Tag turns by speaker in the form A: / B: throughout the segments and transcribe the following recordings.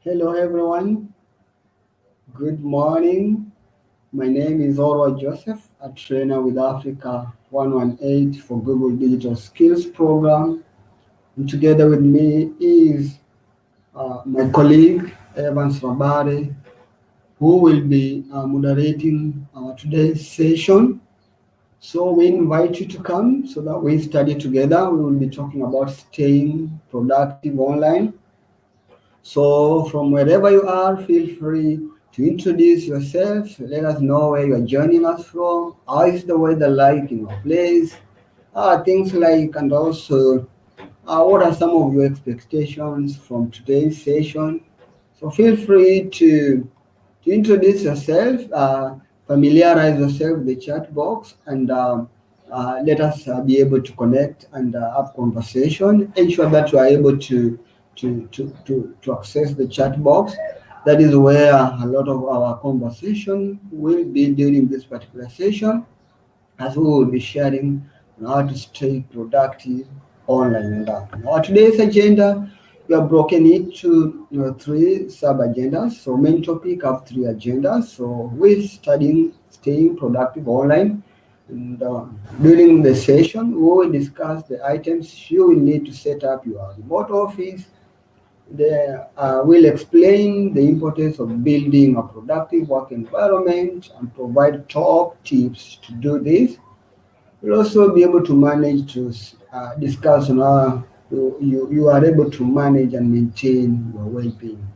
A: Hello everyone, good morning. My name is Orwa Joseph, a trainer with Africa 118 for Google Digital Skills Program. And together with me is my colleague Evans Rabare, who will be moderating today's session. So we invite you to come so that we study together. We will be talking about staying productive online. So, from wherever you are, feel free to introduce yourself. Let us know where you are joining us from. How is the weather like in your place? Things like, and also, what are some of your expectations from today's session? So, feel free to introduce yourself, familiarize yourself with the chat box, and let us be able to connect and have conversation. Ensure that you are able to access the chat box. That is where a lot of our conversation will be during this particular session, as we will be sharing on how to stay productive online. And our today's agenda, we have broken it to three sub agendas. So main topic have three agendas. So we're studying staying productive online. And during the session, we will discuss the items you will need to set up your remote office. We'll explain the importance of building a productive work environment and provide top tips to do this. You'll also be able to manage to discuss on how you are able to manage and maintain your well-being.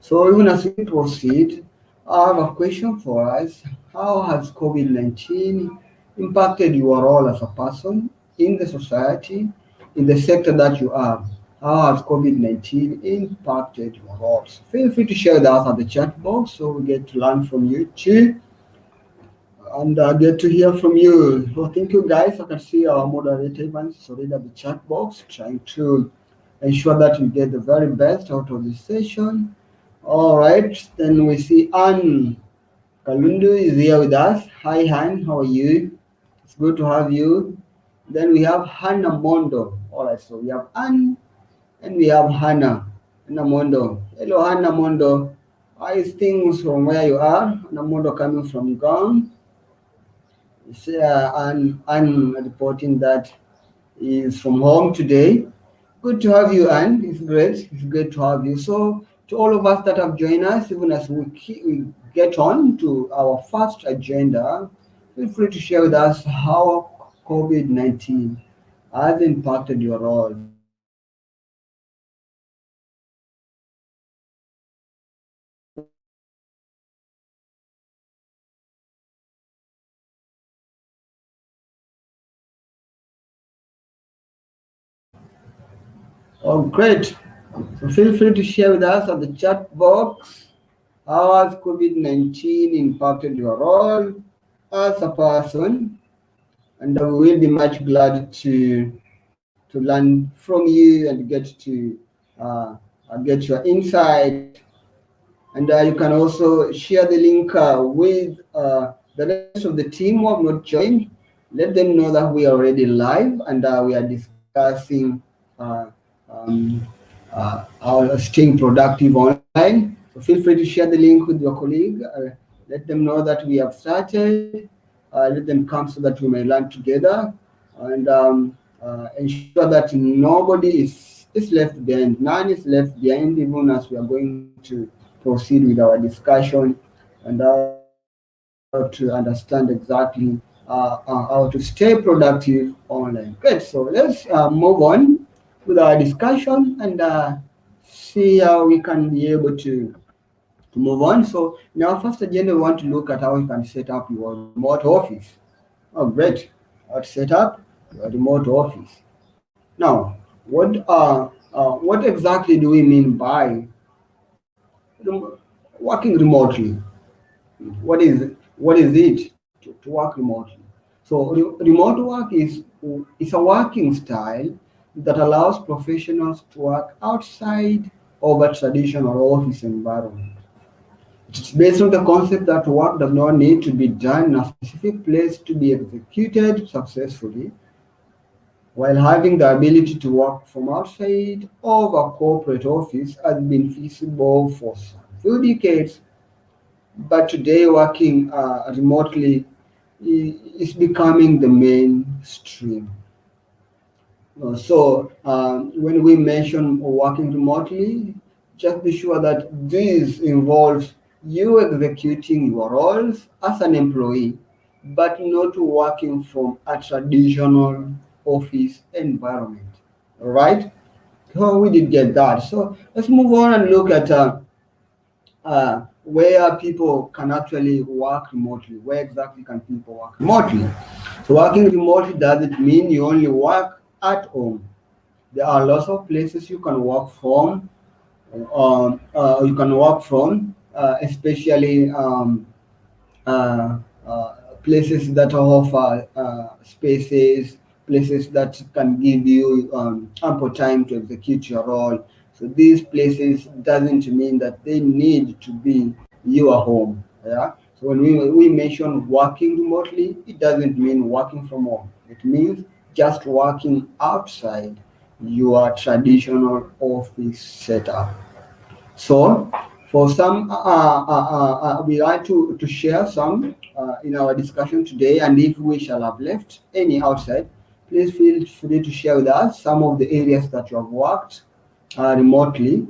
A: So even as we proceed, I have a question for us. How has COVID-19 impacted your role as a person in the society, in the sector that you are? How has COVID-19 impacted your roles? Feel free to share with us at the chat box so we get to learn from you too and get to hear from you. So thank you guys. I can see our moderator Evans is already at the chat box trying to ensure that we get the very best out of this session. All right, then we see Anne Kalundu is here with us. Hi Anne, how are you? It's good to have you. Then we have Hannah Mondo. All right, so we have Anne and we have Hannah Mondo. Hello Hannah Mondo. How is things from where you are? Hannah Mondo coming from Gong. I'm reporting that he is from home today. Good to have you, Anne. It's great. It's great to have you. So, to all of us that have joined us, even as we get on to our first agenda, feel free to share with us how COVID-19 has impacted your role as a person in the sector that you are. What are some of your expectations from today's session? Oh, great. So feel free to share with us at the chat box. How has COVID-19 impacted your role as a person? And we will be much glad to learn from you and uh, get your insight. And you can also share the link with the rest of the team who have not joined. Let them know that we are already live and we are discussing uh, um, our staying productive online. So feel free to share the link with your colleague. Let them know that we have started. Let them come so that we may learn together and ensure that nobody is left behind. None is left behind, even as we are going to proceed with our discussion and how to understand exactly how to stay productive online. Great. So let's move on with our discussion and see how we can be able to move on. So in our first agenda, we want to look at how you can set up your remote office. Oh, great. How to set up your remote office. Now, what exactly do we mean by working remotely? What is it to work remotely? So remote work is a working style that allows professionals to work outside of a traditional office environment. It's based on the concept that work does not need to be done in a specific place to be executed successfully. while having the ability to work from outside of a corporate office has been feasible for some few decades, but today working remotely is becoming the mainstream. When we mention working remotely, just be sure that this involves you executing your roles as an employee, but not working from a traditional office environment. All right? So we did get that. So let's move on and look at where people can actually work remotely. Where exactly can people work remotely? So working remotely doesn't mean you only work at home. There are lots of places you can work from. Especially uh, uh, places that offer spaces, places that can give you ample time to execute your role. So these places doesn't mean that they need to be your home. Yeah. So when we mention working remotely, it doesn't mean working from home. It means just working outside your traditional office setup. So, for some, we like to share some in our discussion today, and if we shall have left any outside, please feel free to share with us some of the areas that you have worked remotely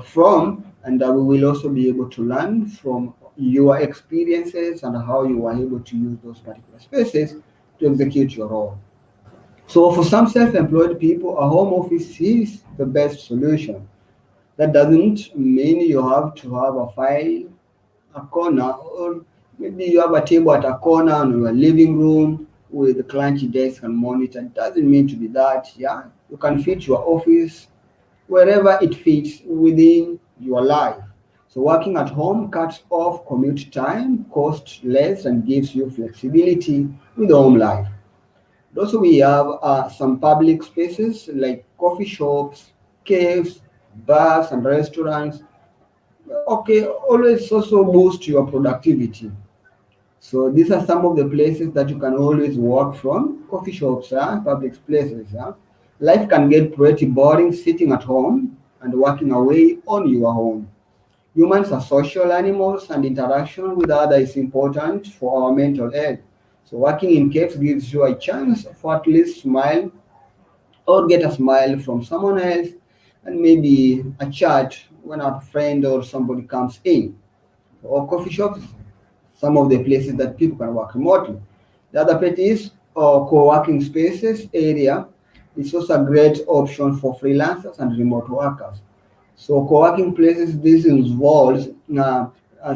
A: from, and we will also be able to learn from your experiences and how you were able to use those particular spaces to execute your role. So, for some self-employed people, a home office is the best solution. That doesn't mean you have to have a file, a corner, or maybe you have a table at a corner in your living room with a clunky desk and monitor. It doesn't mean to be that. Yeah, you can fit your office wherever it fits within your life. So working at home cuts off commute time, costs less, and gives you flexibility with home life. Also, we have some public spaces like coffee shops, caves, bars, and restaurants. Okay, always also boost your productivity. So these are some of the places that you can always work from. Coffee shops, public places. Life can get pretty boring sitting at home and working away on your own. Humans are social animals, and interaction with others is important for our mental health. So working in caves gives you a chance for at least smile or get a smile from someone else, and maybe a chat when a friend or somebody comes in. Or coffee shops, some of the places that people can work remotely. The other place is co-working spaces area. It's also a great option for freelancers and remote workers. So co-working places, this involves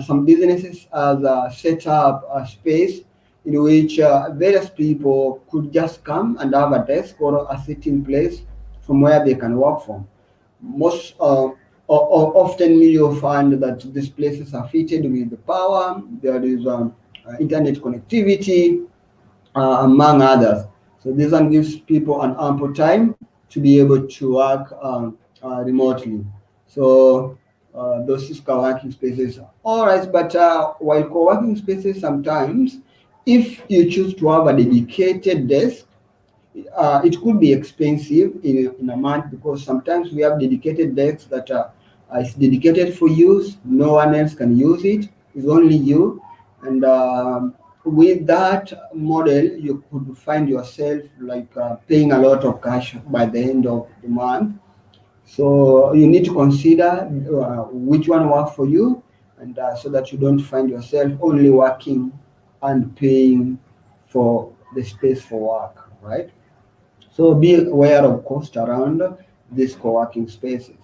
A: some businesses as set up a space in which various people could just come and have a desk or a sitting place from where they can work from. Most often you'll find that these places are fitted with the power, there is internet connectivity, among others. So this one gives people an ample time to be able to work remotely. So those is co-working spaces. All right, but while co-working spaces sometimes, if you choose to have a dedicated desk, it could be expensive in a month because sometimes we have dedicated desks that is dedicated for use. No one else can use it. It's only you. And with that model, you could find yourself like paying a lot of cash by the end of the month. So you need to consider which one works for you, and so that you don't find yourself only working and paying for the space for work, right? So be aware of cost around these co-working spaces.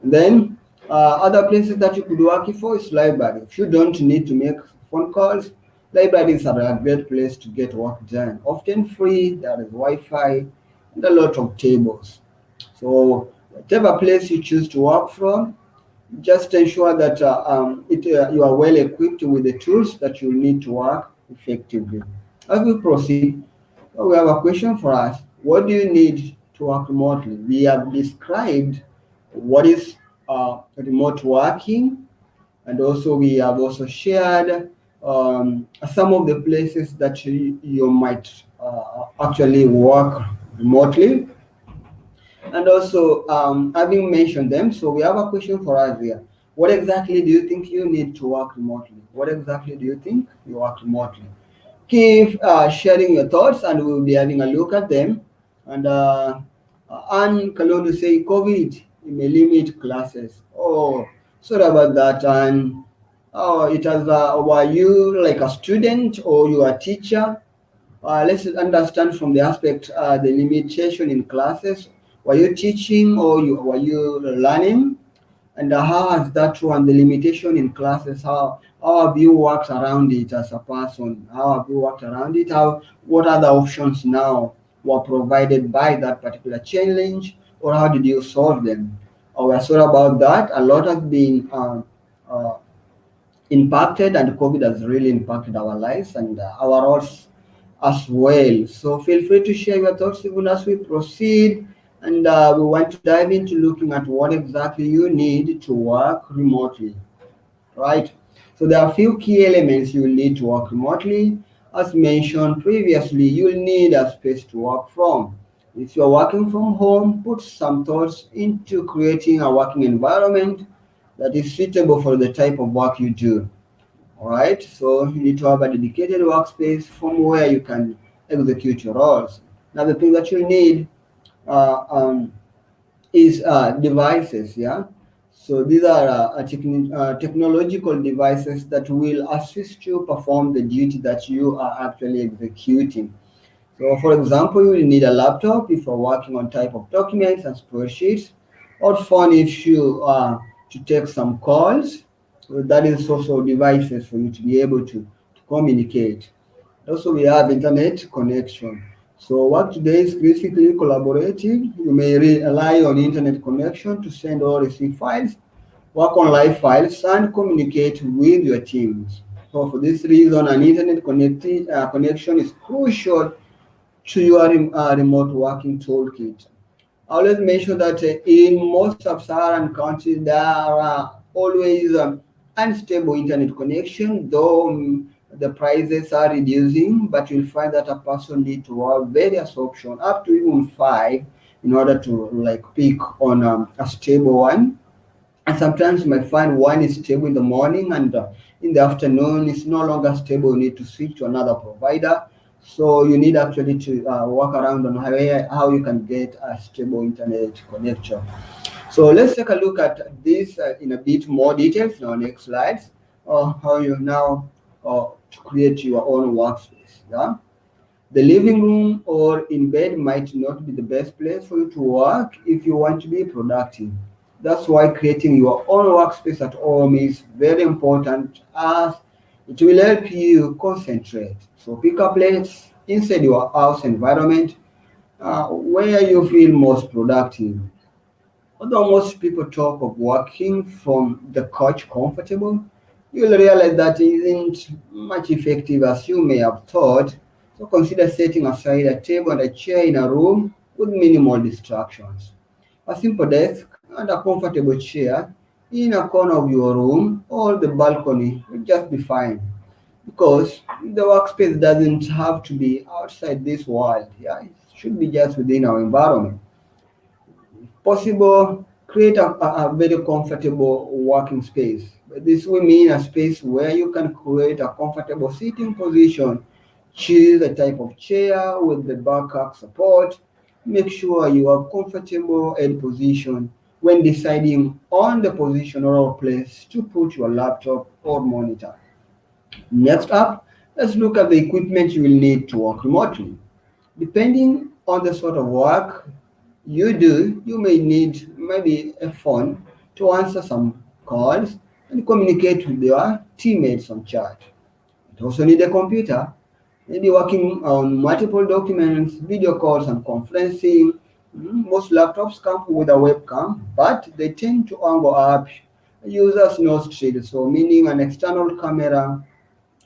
A: And then other places that you could work for is library. If you don't need to make phone calls, libraries are a great place to get work done. Often free, there is Wi-Fi, and a lot of tables. So whatever place you choose to work from, just ensure that you are well equipped with the tools that you need to work effectively. As we proceed, we have a question for us. What do you need to work remotely? We have described what is remote working, and also we have also shared some of the places that you might actually work remotely. And also, having mentioned them, so we have a question for us here. What exactly do you think you need to work remotely? What exactly do you think you work remotely? Keep sharing your thoughts, and we'll be having a look at them. And Anne Kalondo say COVID may limit classes. Oh, sorry about that. And oh, it has. Were you like a student or you are a teacher? Let's understand from the aspect the limitation in classes. Were you teaching or were you learning? And how has that one, the limitation in classes, how have you worked around it as a person? How have you worked around it? What other options now were provided by that particular challenge, or how did you solve them? We're sorry about that. A lot has been uh, impacted, and COVID has really impacted our lives and our roles as well. So feel free to share your thoughts even as we proceed. And we want to dive into looking at what exactly you need to work remotely, right? So there are a few key elements you will need to work remotely. As mentioned previously, you'll need a space to work from. If you're working from home, put some thoughts into creating a working environment that is suitable for the type of work you do. All right, so you need to have a dedicated workspace from where you can execute your roles. Now, the thing that you need uh, um, is devices, yeah. So these are technological devices that will assist you perform the duty that you are actually executing. So, for example, you will need a laptop if you're working on type of documents and spreadsheets, or phone if you to take some calls. So that is also devices for you to be able to communicate. Also, we have internet connection. So, work today is basically collaborative. You may rely on internet connection to send or receive files, work on live files, and communicate with your teams. So, for this reason, an internet connection is crucial to your remote working toolkit. Always make sure that in most sub-Saharan countries there are always unstable internet connection, though the prices are reducing, but you'll find that a person need to have various options, up to even five, in order to like pick on a stable one. And sometimes you might find one is stable in the morning, and in the afternoon it's no longer stable. You need to switch to another provider. So you need actually to work around on how you can get a stable internet connection. So let's take a look at this in a bit more details in our next slides. How you now to create your own workspace. Yeah. The living room or in bed might not be the best place for you to work if you want to be productive. That's why creating your own workspace at home is very important, as it will help you concentrate. So pick a place inside your house environment where you feel most productive. Although most people talk of working from the couch comfortable, you'll realize that isn't much effective as you may have thought. So consider setting aside a table and a chair in a room with minimal distractions. A simple desk and a comfortable chair in a corner of your room or the balcony will just be fine, because the workspace doesn't have to be outside this world. Yeah, it should be just within our environment. Possible, create a very comfortable working space. This will mean a space where you can create a comfortable sitting position, choose a type of chair with the backup support, make sure you have comfortable head position when deciding on the position or place to put your laptop or monitor. Next up, let's look at the equipment you will need to work remotely. Depending on the sort of work you do, you may need maybe a phone to answer some calls and communicate with your teammates on chat. You also need a computer, maybe working on multiple documents, video calls, and conferencing. Most laptops come with a webcam, but they tend to angle up users' nostrils, so meaning an external camera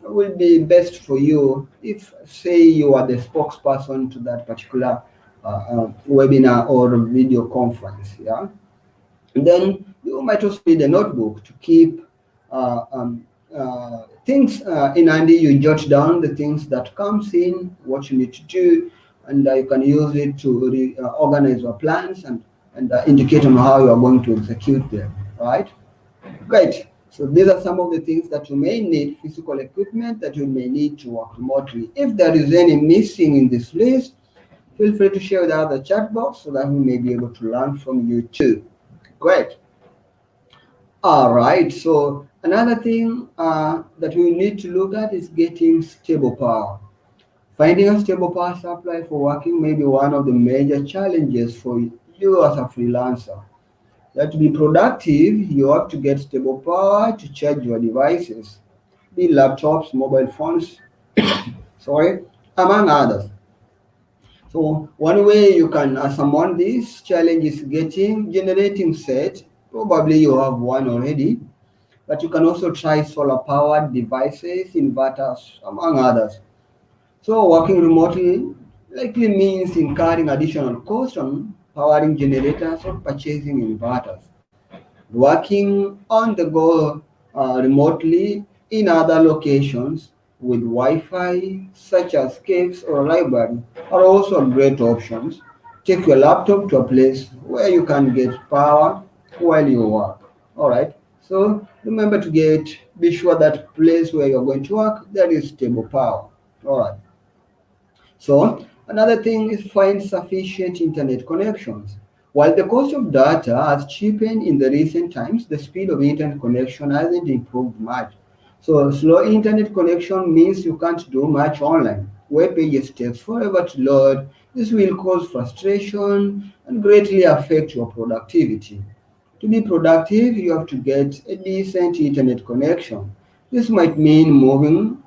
A: will be best for you if, say, you are the spokesperson to that particular webinar or video conference. Yeah, and then you might also need a notebook to keep things in handy. You jot down the things that comes in, what you need to do, and you can use it to organize your plans and indicate on how you are going to execute them, right? Great. So these are some of the things that you may need, physical equipment that you may need to work remotely. If there is any missing in this list, feel free to share with the other chat box so that we may be able to learn from you too. Great. All right. So another thing that we need to look at is getting stable power. Finding a stable power supply for working may be one of the major challenges for you as a freelancer. You have to be productive, you have to get stable power to charge your devices, be laptops, mobile phones, sorry, among others. So one way you can summon this challenge is generating set. Probably you have one already, but you can also try solar powered devices, inverters, among others. So working remotely likely means incurring additional costs on powering generators or purchasing inverters. Working on the go remotely in other locations with Wi-Fi, such as caves or library, are also great options. Take your laptop to a place where you can get power while you work. All right. So remember to be sure that place where you're going to work there is stable power. All right. So another thing is find sufficient internet connections. While the cost of data has cheapened in the recent times, the speed of internet connection hasn't improved much. So slow internet connection means you can't do much online. Web pages takes forever to load. This will cause frustration and greatly affect your productivity. To be productive, you have to get a decent internet connection. This might mean moving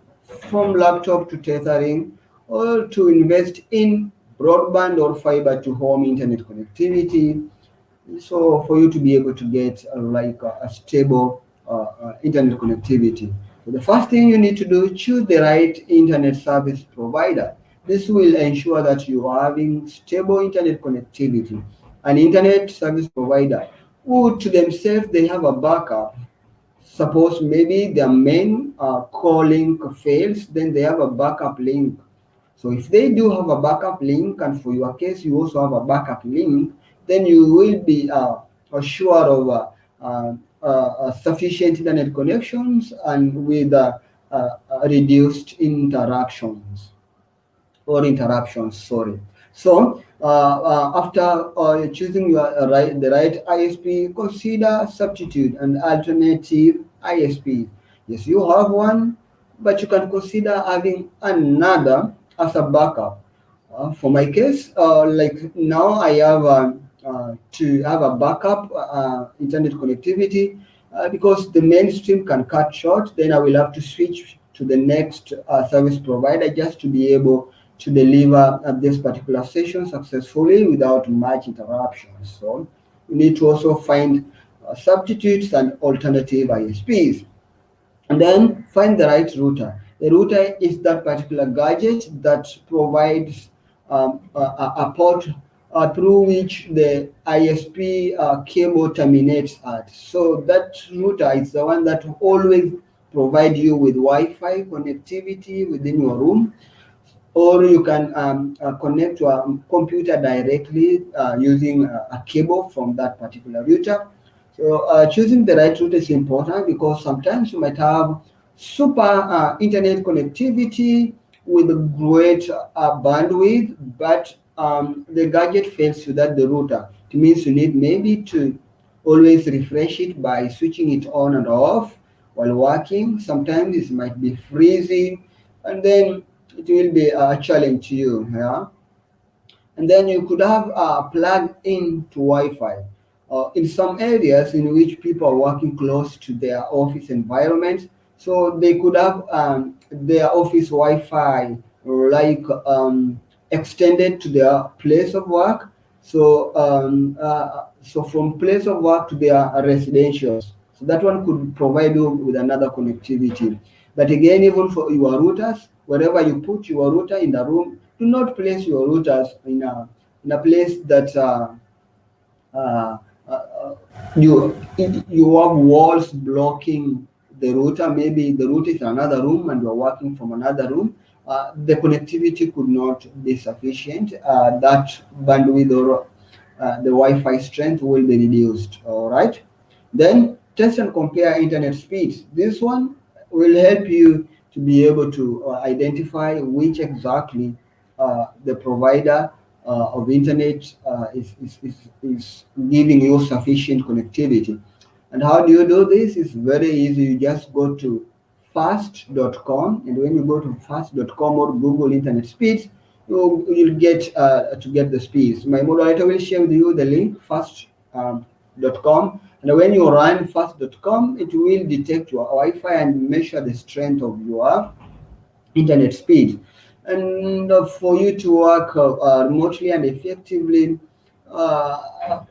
A: from laptop to tethering or to invest in broadband or fiber to home internet connectivity. So for you to be able to get a stable internet connectivity. So the first thing you need to do, choose the right internet service provider. This will ensure that you are having stable internet connectivity. An internet service provider who to themselves they have a backup. Suppose maybe their main core link fails, then they have a backup link. So if they do have a backup link, and for your case you also have a backup link, then you will be assured of sufficient internet connections and with reduced interactions or interruptions. Sorry. So after choosing the right ISP, consider substitute and alternative ISP. Yes, you have one, but you can consider having another as a backup. For my case, like now I have to have a backup internet connectivity because the mainstream can cut short. Then I will have to switch to the next service provider just to be able to deliver this particular session successfully without much interruptions. So you need to also find substitutes and alternative ISPs. And then find the right router. A router is that particular gadget that provides a port through which the ISP cable terminates at. So that router is the one that always provide you with Wi-Fi connectivity within your room, or you can connect to a computer directly using a cable from that particular router. So choosing the right router is important because sometimes you might have super internet connectivity with great bandwidth, but the gadget fails without the router. It means you need maybe to always refresh it by switching it on and off while working. Sometimes it might be freezing, and then it will be a challenge to you. Yeah, and then you could have plugged into Wi-Fi. In some areas in which people are working close to their office environments, so they could have their office Wi-Fi like extended to their place of work. So from place of work to their residentials. So that one could provide you with another connectivity. But again, even for your routers, wherever you put your router in the room, do not place your routers in a place that uh, uh, you have walls blocking the router. Maybe the router is in another room and you're working from another room. the connectivity could not be sufficient. That bandwidth or the Wi-Fi strength will be reduced. All right. Then test and compare internet speeds. This one will help you to be able to identify which exactly the provider of internet is giving you sufficient connectivity. And how do you do this? It's very easy. You just go to fast.com, and when you go to fast.com or Google Internet Speeds, you'll get to get the speeds. My moderator will share with you the link fast.com, and when you run fast.com, it will detect your Wi-Fi and measure the strength of your internet speed. And for you to work remotely and effectively, uh,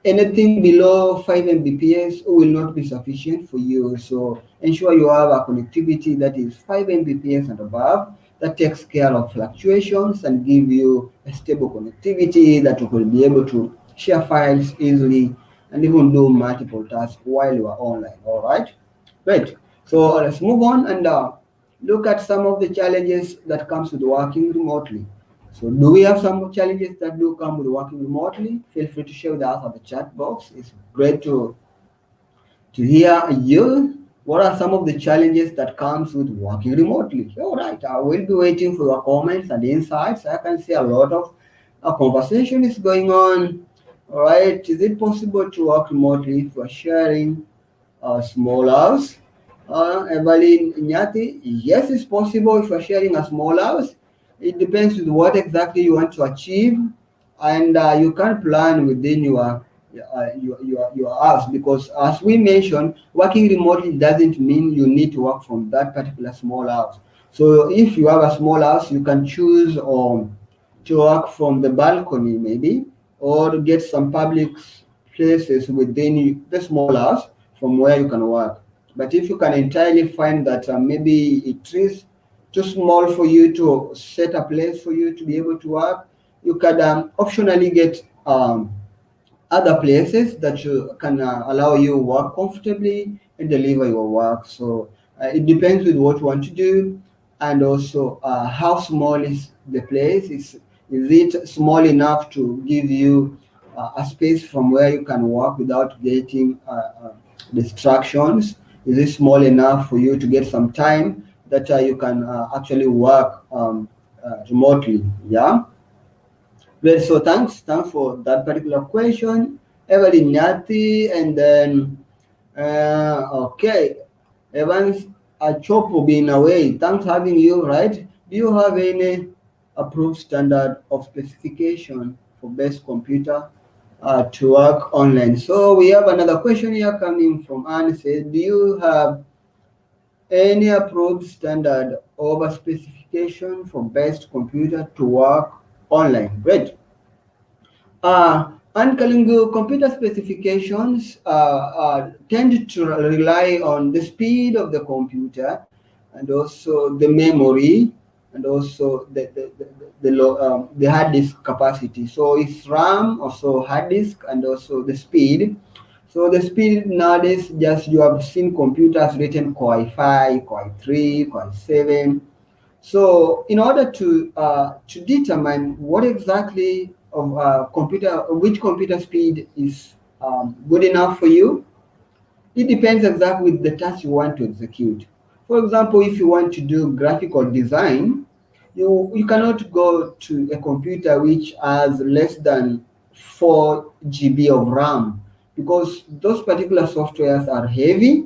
A: anything below 5 Mbps will not be sufficient for you. So ensure you have a connectivity that is 5 Mbps and above, that takes care of fluctuations and give you a stable connectivity that you will be able to share files easily and even do multiple tasks while you are online. All right, great. So let's move on and look at some of the challenges that comes with working remotely. So do we have some challenges that do come with working remotely? Feel free to share with us at the chat box. It's great to hear you. What are some of the challenges that comes with working remotely? All right, I will be waiting for your comments and insights. I can see a lot of conversation is going on. All right, is it possible to work remotely if we're sharing small house? Evelyn Nyati, yes, it's possible if you're sharing a small house. It depends with what exactly you want to achieve, and you can plan within your house, because as we mentioned, working remotely doesn't mean you need to work from that particular small house. So if you have a small house, you can choose to work from the balcony maybe, or get some public places within the small house from where you can work. But if you can entirely find that maybe it is too small for you to set a place for you to be able to work, you can optionally get other places that you can allow you work comfortably and deliver your work. So it depends with what you want to do, and also how small is the place. Is it small enough to give you a space from where you can work without getting distractions? Is it small enough for you to get some time that you can actually work remotely? Yeah. Well, so thanks for that particular question, Evelyn Nyati, and then okay, Evans Achopo being away. Thanks having you, right? Do you have any approved standard of specification for best computer to work online? So we have another question here coming from Anne. Says, do you have any approved standard of a specification for best computer to work online? Great. And Kalingu computer specifications tend to rely on the speed of the computer, and also the memory, and also the hard disk capacity. So it's RAM, also hard disk, and also the speed. So the speed nowadays, just you have seen computers written Core i5, Core i3, Core i7. So in order to determine what exactly of which computer speed is good enough for you, it depends exactly with the task you want to execute. For example, if you want to do graphical design, you cannot go to a computer which has less than 4 GB of RAM, because those particular softwares are heavy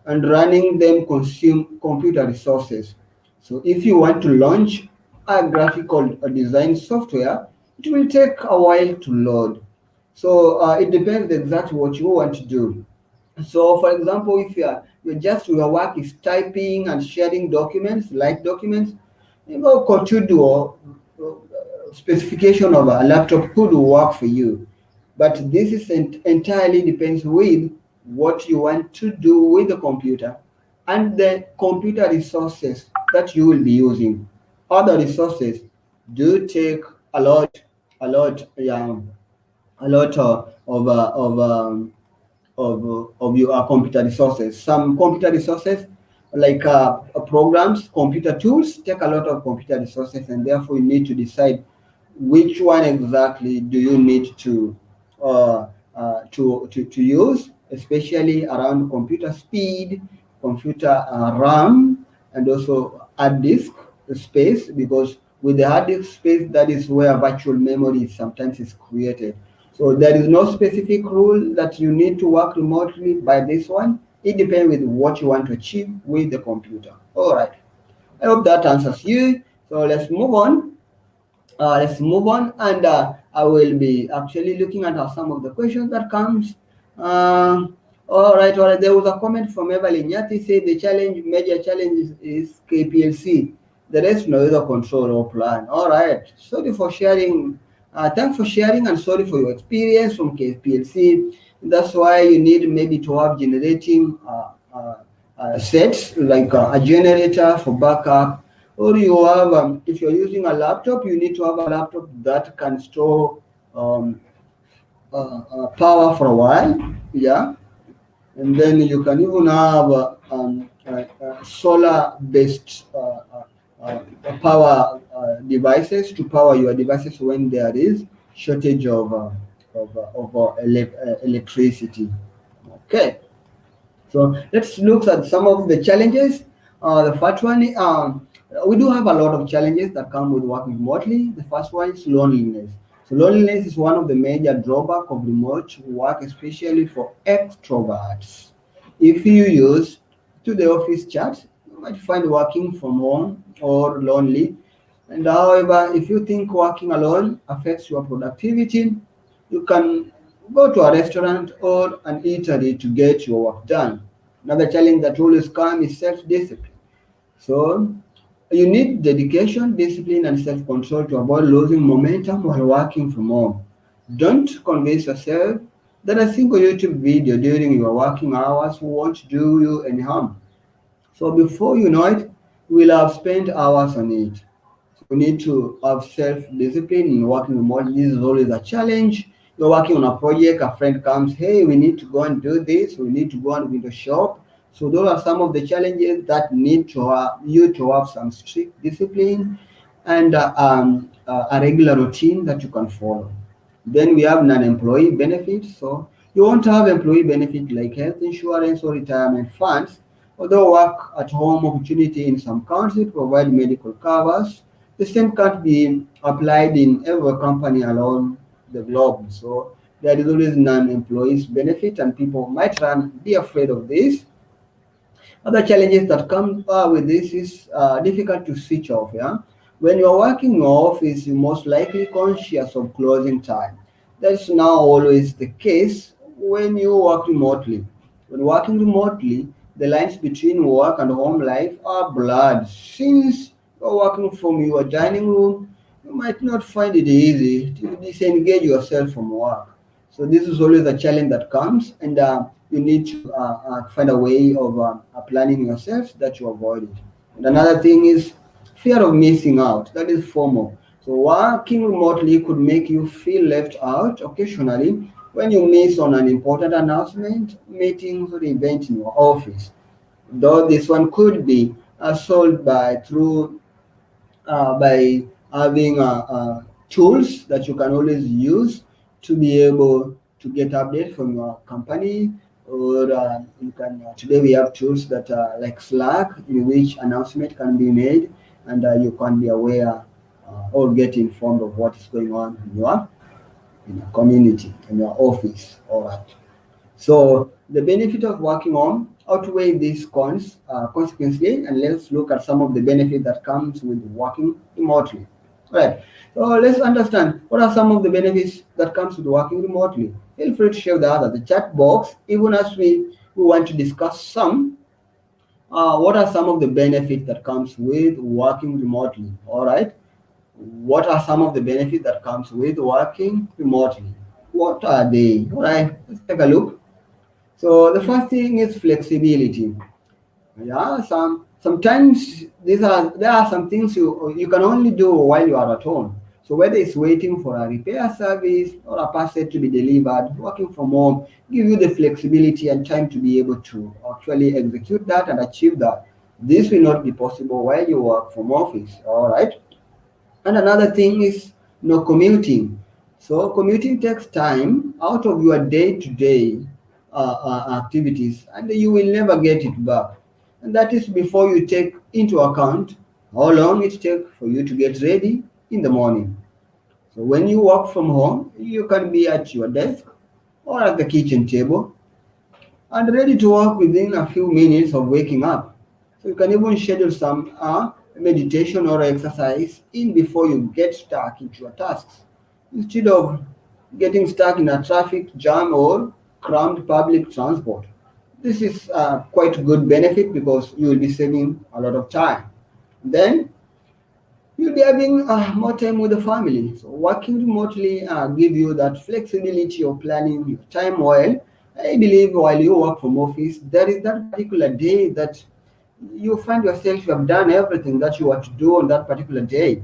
A: and running them consume computer resources. So if you want to launch a graphical design software, it will take a while to load. So it depends exactly what you want to do. So, for example, if your work is typing and sharing documents, like documents, Cotudo or specification of a laptop could work for you. But this is entirely depends with what you want to do with the computer and the computer resources that you will be using. Other resources do take a lot, yeah, a lot of your computer resources. Some computer resources like programs, computer tools take a lot of computer resources, and therefore you need to decide which one exactly do you need uh, to use, especially around computer speed, computer RAM, and also hard disk space, because with the hard disk space, that is where virtual memory sometimes is created. So there is no specific rule that you need to work remotely by this one. It depends with what you want to achieve with the computer. All right. I hope that answers you. So let's move on, and I will be actually looking at some of the questions that comes. All right. There was a comment from Evelyn Nyati said the major challenge is KPLC. The rest no either control or plan. All right. Sorry for sharing. Thanks for sharing, and sorry for your experience from KPLC. That's why you need maybe to have generating sets like a generator for backup, or you have if you're using a laptop, you need to have a laptop that can store um, power for a while, yeah. And then you can even have solar based power devices to power your devices when there is shortage of electricity. Okay. So let's look at some of the challenges. The first one, we do have a lot of challenges that come with working remotely. The first one is loneliness. So loneliness is one of the major drawbacks of remote work, especially for extroverts. If you use to the office chat, you might find working from home or lonely. And however, if you think working alone affects your productivity, you can go to a restaurant or an eatery to get your work done. Another challenge that always comes is self-discipline. So you need dedication, discipline, and self-control to avoid losing momentum while working from home. Don't convince yourself that a single YouTube video during your working hours won't do you any harm. So before you know it, you will have spent hours on it. So we need to have self-discipline in working remotely. This is always a challenge. You're working on a project, a friend comes, hey, we need to go and do this, we need to go and window shop. So those are some of the challenges that need to have you to have some strict discipline and a regular routine that you can follow. Then we have non-employee benefits. So you won't have employee benefit like health insurance or retirement funds, although work at home opportunity in some countries provide medical covers. The same can't be applied in every company around the globe. So there is always non-employees benefit, and people might be afraid of this. Other challenges that come with this is difficult to switch off. Yeah, when you're working in your office, you're most likely conscious of closing time. That's now always the case when you work remotely. When working remotely, the lines between work and home life are blurred. Since you're working from your dining room, you might not find it easy to disengage yourself from work. So this is always a challenge that comes, and you need to find a way of planning yourself that you avoid it. And another thing is fear of missing out. That is FOMO. So working remotely could make you feel left out occasionally when you miss on an important announcement, meeting, or event in your office. Though this one could be solved by having tools that you can always use to be able to get updates from your company, or you can today we have tools that are like Slack, in which announcement can be made, and you can be aware or get informed of what is going on in your community, in your office. All right. So the benefit of working on outweigh these consequently, and let's look at some of the benefits that comes with working remotely. Right. So let's understand what are some of the benefits that comes with working remotely. Feel free to share the other, the chat box, even as we want to discuss some. What are some of the benefits that comes with working remotely? All right. What are some of the benefits that comes with working remotely? What are they? All right. Let's take a look. So the first thing is flexibility. Yeah, sometimes there are some things you can only do while you are at home. So whether it's waiting for a repair service or a parcel to be delivered, working from home give you the flexibility and time to be able to actually execute that and achieve that. This will not be possible while you work from office, all right? And another thing is commuting. So commuting takes time out of your day-to-day activities, and you will never get it back. And that is before you take into account how long it takes for you to get ready in the morning. So when you work from home, you can be at your desk or at the kitchen table and ready to work within a few minutes of waking up. So you can even schedule some meditation or exercise in before you get stuck into your tasks, instead of getting stuck in a traffic jam or cramped public transport. This is quite a good benefit because you will be saving a lot of time. Then you'll be having more time with the family. So working remotely give you that flexibility of planning your time well. I believe while you work from office, there is that particular day that you find yourself you have done everything that you want to do on that particular day.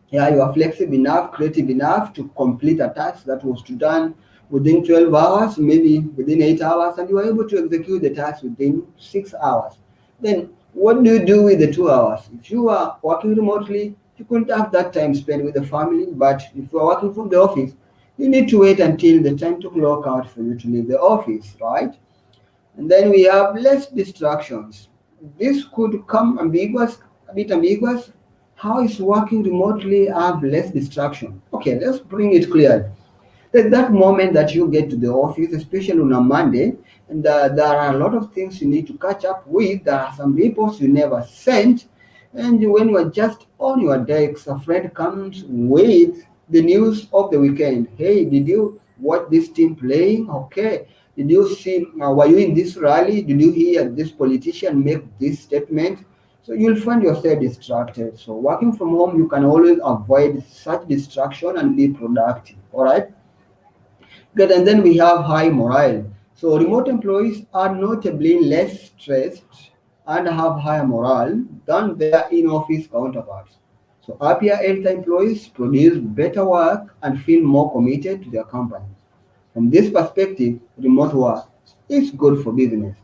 A: Yeah, you are flexible enough, creative enough to complete a task that was to done within 12 hours, maybe within 8 hours, and you are able to execute the task within 6 hours. Then what do you do with the 2 hours? If you are working remotely, you couldn't have that time spent with the family, but if you are working from the office, you need to wait until the time to clock out for you to leave the office, right? And then we have less distractions. This could come ambiguous, a bit ambiguous. How is working remotely have less distraction? Okay, let's bring it clear. There's that moment that you get to the office, especially on a Monday, and there are a lot of things you need to catch up with. There are some reports you never sent, and when you are just on your decks, a friend comes with the news of the weekend. Hey, did you watch this team playing? Okay. Did you see, were you in this rally? Did you hear this politician make this statement? So you'll find yourself distracted. So working from home, you can always avoid such distraction and be productive. All right. Good, and then we have high morale. So remote employees are notably less stressed and have higher morale than their in-office counterparts. So happier health employees produce better work and feel more committed to their company. From this perspective, remote work is good for business.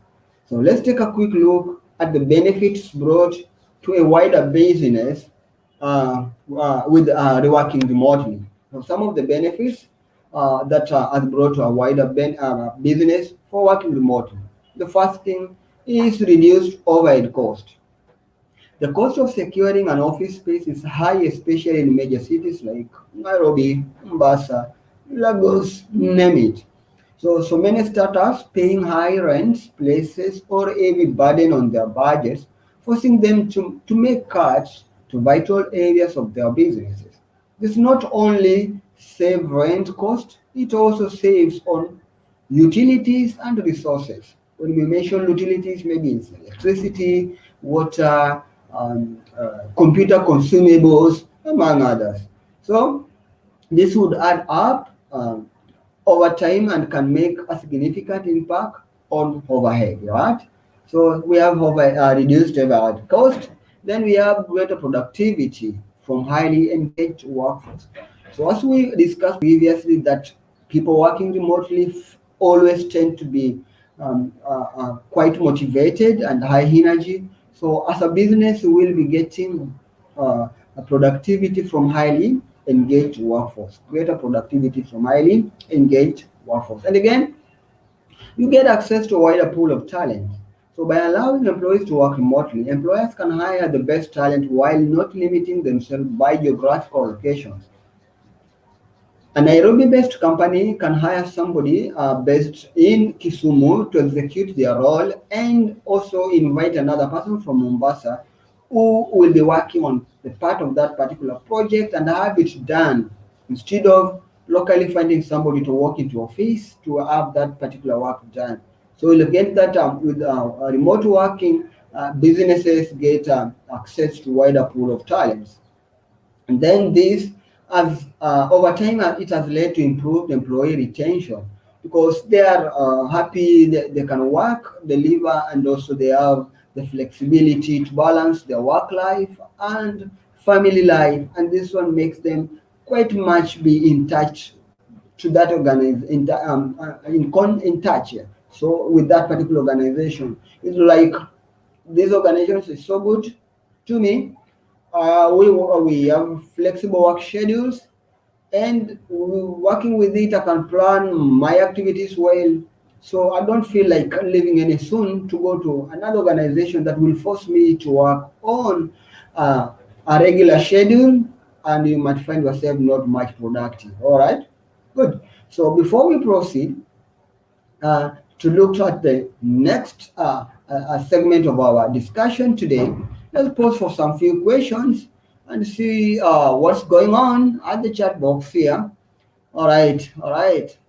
A: So let's take a quick look at the benefits brought to a wider business with reworking remotely. So some of the benefits that are brought to a wider business for working remotely. The first thing is reduced overhead cost. The cost of securing an office space is high, especially in major cities like Nairobi, Mombasa, Lagos, name it. So many startups paying high rents places or heavy burden on their budgets, forcing them to make cuts to vital areas of their businesses. This not only save rent cost, it also saves on utilities and resources. When we mention utilities, maybe it's electricity, water, computer consumables, among others. So this would add up over time and can make a significant impact on overhead, right? So we have reduced overhead cost. Then we have greater productivity from highly engaged workforce. So as we discussed previously, that people working remotely always tend to be quite motivated and high energy. So as a business, we will be getting a productivity from highly engaged workforce, greater productivity from highly engaged workforce. And again, you get access to a wider pool of talent. So by allowing employees to work remotely, employers can hire the best talent while not limiting themselves by geographical locations. A Nairobi-based company can hire somebody based in Kisumu to execute their role and also invite another person from Mombasa who will be working on the part of that particular project and have it done instead of locally finding somebody to work into office to have that particular work done. So you'll get that with remote working, businesses get access to wider pool of talents. And then this, as over time, it has led to improved employee retention because they are happy, they can work, deliver, and also they have the flexibility to balance their work life and family life. And this one makes them quite much be in touch to that in touch. Yeah. So with that particular organization, it's like These organizations is so good to me. We have flexible work schedules, and working with it, I can plan my activities well. So I don't feel like leaving any soon to go to another organization that will force me to work on uh, a regular schedule, and you might find yourself not much productive. All right, good. So before we proceed, to look at the next segment of our discussion today, let's pause for some few questions and see what's going on at the chat box here. All right.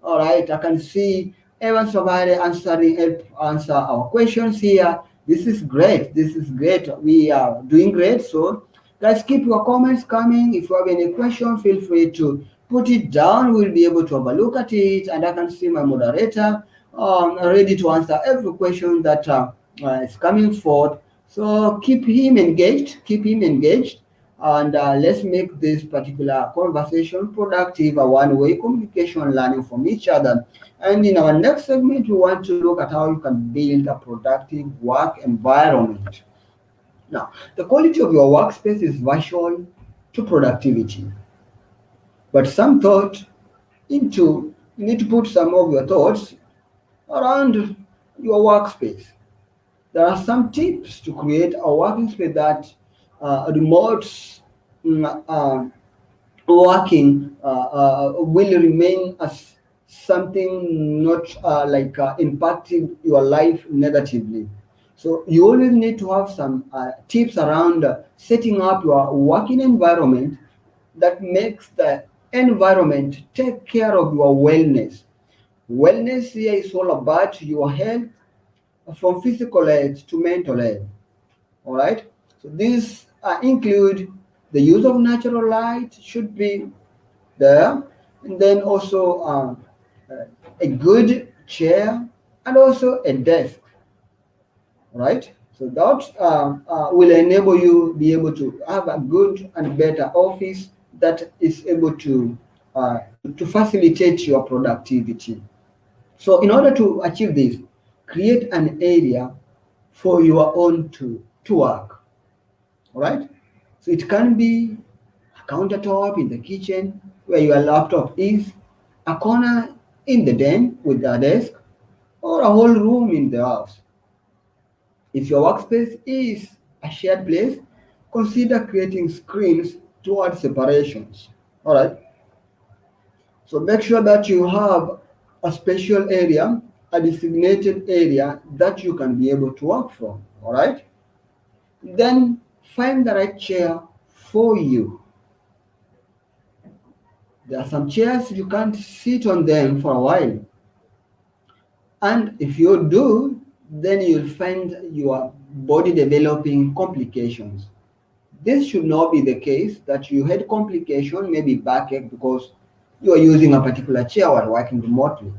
A: I can see Evans Savare answering help answer our questions here. This is great. This is great. We are doing great. So guys, keep your comments coming. If you have any question, feel free to put it down. We'll be able to have a look at it, and I can see my moderator ready to answer every question that is coming forth. So keep him engaged. Keep him engaged, and let's make this particular conversation productive, a one-way communication, learning from each other. And in our next segment, we want to look at how you can build a productive work environment. Now, the quality of your workspace is vital to productivity, but some thought into you need to put some of your thoughts around your workspace. There are some tips to create a working space that remotes working will remain as something not impacting your life negatively. So you always need to have some tips around setting up your working environment that makes the environment take care of your wellness. Wellness here is all about your health, from physical health to mental health. All right. So these include the use of natural light should be there, and then also a good chair and also a desk. Right. So that will enable you be able to have a good and better office that is able to facilitate your productivity. So in order to achieve this, create an area for your own to work. All right. So it can be a countertop in the kitchen where your laptop is, a corner in the den with a desk, or a whole room in the house. If your workspace is a shared place, consider creating screens towards separations. All right. So make sure that you have a special area, a designated area that you can be able to work from. All right. Then find the right chair for you. There are some chairs you can't sit on them for a while. And if you do, then you'll find your body developing complications. This should not be the case that you had complication, maybe backache, because you are using a particular chair while working remotely.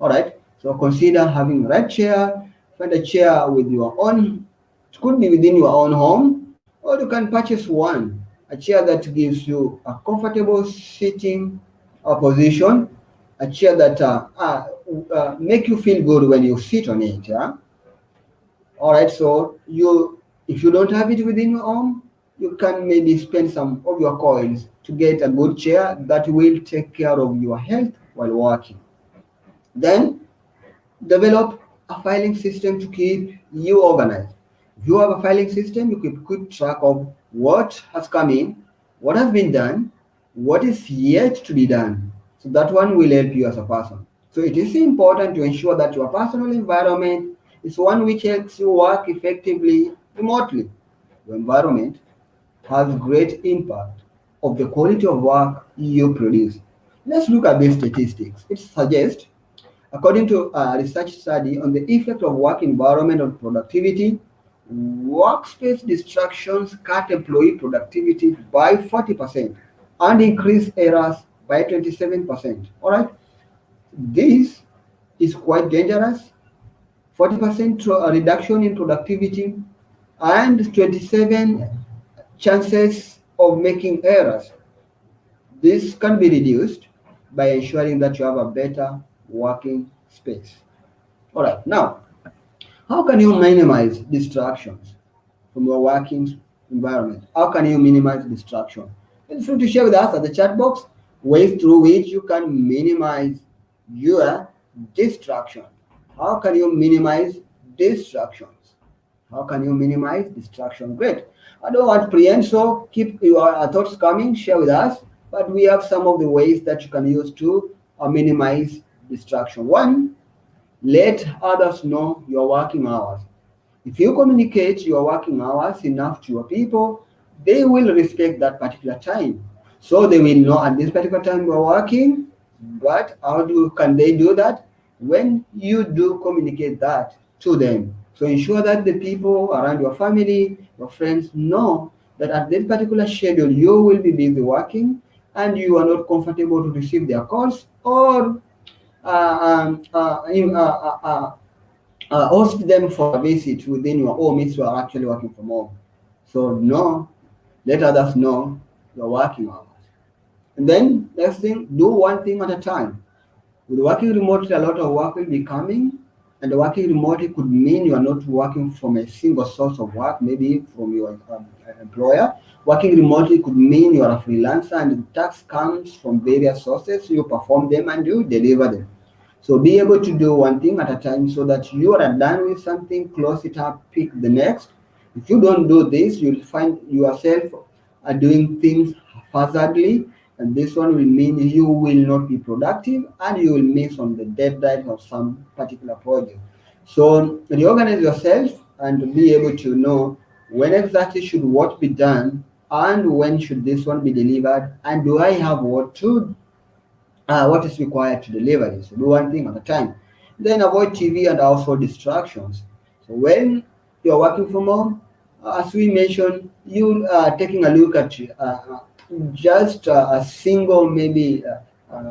A: All right. So consider having the right chair. Find a chair with your own. It could be within your own home, or you can purchase one. A chair that gives you a comfortable sitting position. A chair that make you feel good when you sit on it. Yeah. All right. So if you don't have it within your home, you can maybe spend some of your coins to get a good chair that will take care of your health while working. Then develop a filing system to keep you organized. If you have a filing system, you keep track of what has come in, what has been done, what is yet to be done. So that one will help you as a person. So it is important to ensure that your personal environment is one which helps you work effectively remotely. Your environment has great impact of the quality of work you produce. Let's look at these statistics. It suggests, according to a research study on the effect of work environment on productivity, workspace distractions cut employee productivity by 40% and increase errors by 27%. All right, this is quite dangerous. 40% reduction in productivity and 27 chances of making errors. This can be reduced by ensuring that you have a better working space. All right, now How can you minimize distractions from your working environment? How can you minimize distraction? Feel free to share with us at the chat box ways through which you can minimize your distraction. How can you minimize distractions? How can you minimize distraction? Great. I don't want to preempt, so keep your thoughts coming, share with us. But we have some of the ways that you can use to minimize distraction. One, let others know your working hours. If you communicate your working hours enough to your people, they will respect that particular time. So they will know at this particular time you are working. But can they do that? When you do communicate that to them. So ensure that the people around your family, your friends know that at this particular schedule you will be busy working and you are not comfortable to receive their calls or host them for a visit within your home if you are actually working from home. So no, let others know your working hours. And then next thing, do one thing at a time. With working remotely, a lot of work will be coming, and working remotely could mean you are not working from a single source of work, maybe from your employer. Working remotely could mean you are a freelancer and the tax comes from various sources. You perform them and you deliver them. So be able to do one thing at a time so that you are done with something, close it up, pick the next. If you don't do this, you'll find yourself doing things haphazardly, and this one will mean you will not be productive and you will miss on the deadline of some particular project. So reorganize yourself and be able to know when exactly should what be done and when should this one be delivered and do I have what is required to deliver this. So do one thing at a time. Then avoid TV and also distractions. So when you're working from home, as we mentioned, you are taking a look at just a single maybe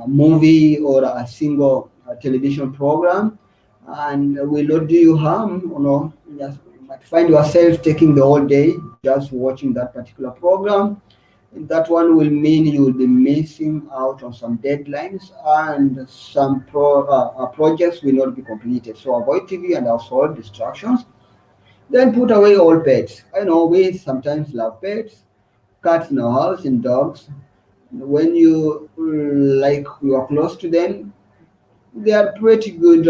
A: movie or a single television program, and will not do you harm. Just you might find yourself taking the whole day just watching that particular program, that one will mean you will be missing out on some deadlines and some projects will not be completed. So avoid TV and also distractions. Then put away all pets. I know we sometimes love pets, cats in our house and dogs. When like you are close to them, they are pretty good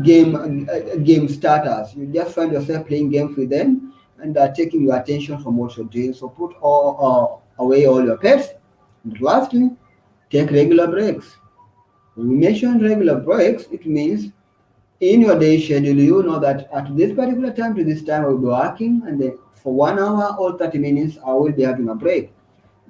A: game starters. You just find yourself playing games with them and taking your attention from what you're doing. So put away all your pets. And lastly, take regular breaks. When we mention regular breaks, it means in your day schedule, you know that at this particular time to this time I will be working, and then for 1 hour or 30 minutes I will be having a break.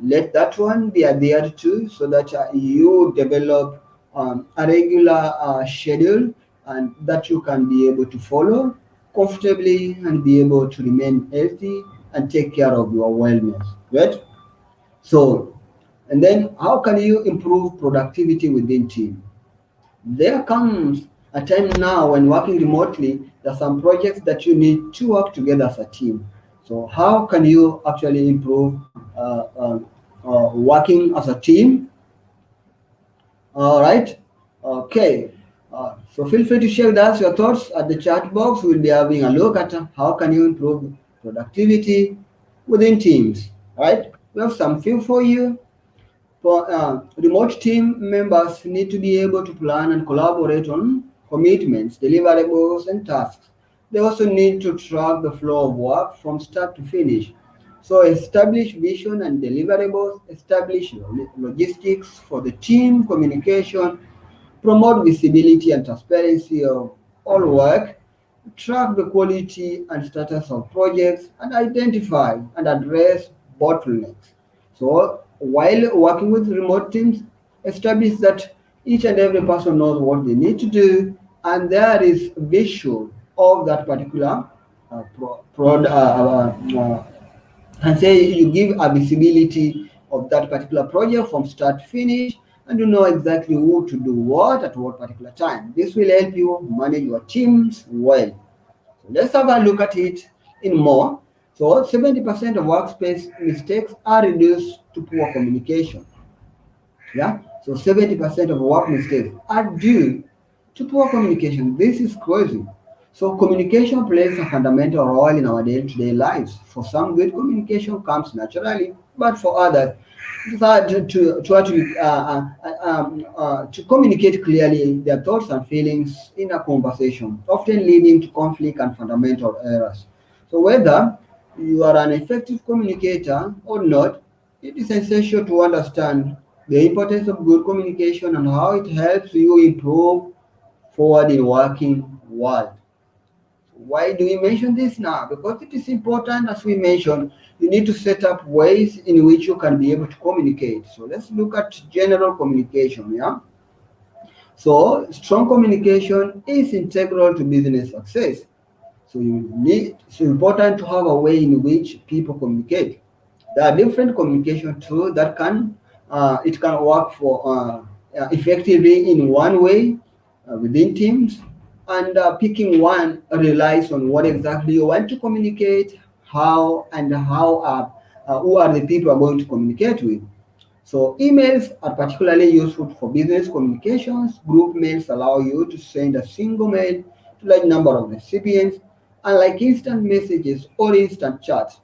A: Let that one be adhered to so that you develop a regular schedule and that you can be able to follow comfortably and be able to remain healthy and take care of your wellness. Right? So, and then how can you improve productivity within team? There comes a time now when working remotely, there are some projects that you need to work together as a team. So, how can you actually improve working as a team? All right. Okay. So feel free to share with us your thoughts at the chat box. We'll be having a look at how can you improve productivity within teams. All right. We have some few for you. For remote team members need to be able to plan and collaborate on commitments, deliverables, and tasks. They also need to track the flow of work from start to finish. So establish vision and deliverables, establish logistics for the team, communication, promote visibility and transparency of all work, track the quality and status of projects, and identify and address bottlenecks. So, while working with remote teams, establish that each and every person knows what they need to do, and there is visual of that particular and say you give a visibility of that particular project from start to finish, and you know exactly who to do what at what particular time. This will help you manage your teams well. So let's have a look at it in more. So 70% of workspace mistakes are reduced to poor communication. Yeah. So 70% of work mistakes are due to poor communication. This is crazy. So communication plays a fundamental role in our day-to-day lives. For some, good communication comes naturally, but for others, it's hard to actually to communicate clearly their thoughts and feelings in a conversation, often leading to conflict and fundamental errors. So whether you are an effective communicator or not, it is essential to understand the importance of good communication and how it helps you improve forward in working world. Why do we mention this now? Because it is important, as we mentioned, you need to set up ways in which you can be able to communicate. So let's look at general communication, yeah? So strong communication is integral to business success. So it's important to have a way in which people communicate. There are different communication tools that it can work for effectively in one way within teams, and picking one relies on what exactly you want to communicate, who are the people you are going to communicate with. So emails are particularly useful for business communications. Group mails allow you to send a single mail to a large number of recipients, unlike instant messages or instant chats.